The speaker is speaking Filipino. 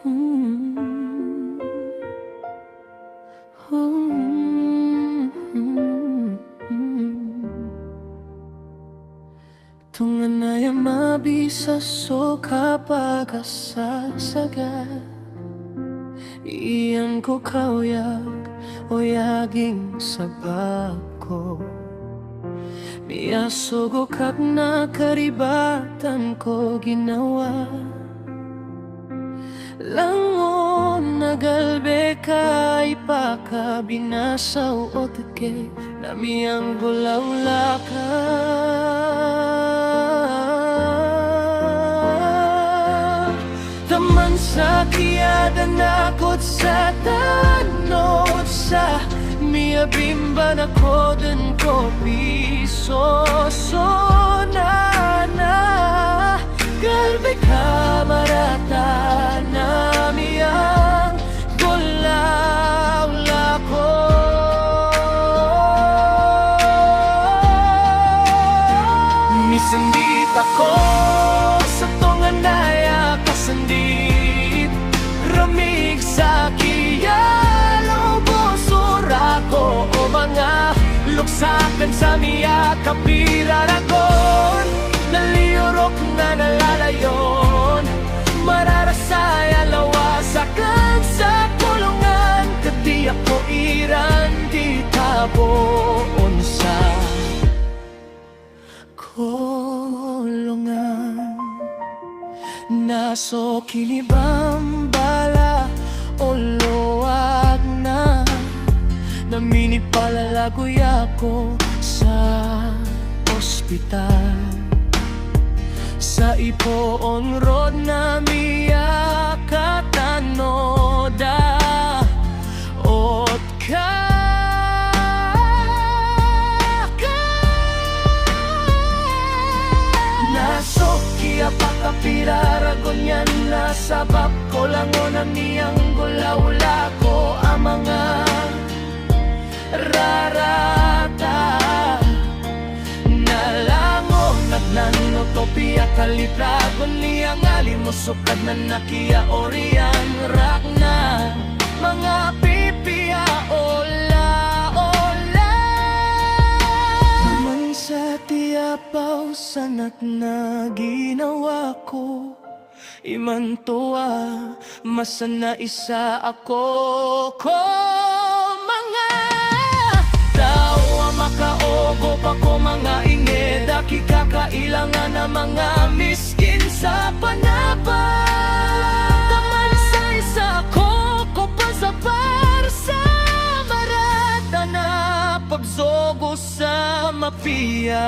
Mm. Mm. Mm. Tunganay mabisa so kapag asasagad iyan ko kauyag o yaging sabako miyasogo kag nakaribatan ko ginawa langon nagalbe kay pakabinasaw o teke namiyang gulaw ka taman sa kiyada nakot sa tanod sa miyabimba na koden ko piso so na galbe ka marata na miyang gulaw lako misandit ako sa tunganaya kasandit ramig sa kiyalaw busura ko o mga luksakan sa miya kapiraragon naliyurok na nalalayon mararasaya lawasakan sa kulungan kadi ako iran di taboon sa kulungan naso kilibang bala o luwag na namini palalagoy ako sa ospital sa Ipoon Road na miya katanoda ot ka nasok kiya pakapiraragon yan nasabap ko langon ang niyang gulawla ko ang mga rarata nanotopia kalitragon niyang alimusukad na nakiya oriang rak na mga pipia ola naman sa tiyapaw sanat na ginawa ko imantua masana isa ako ko mga tao makaogo pa ko mga ingeda kikakailangan na mga miskin sa panabang taman sa isa ko sa parsa marata na pagsogo sa mapia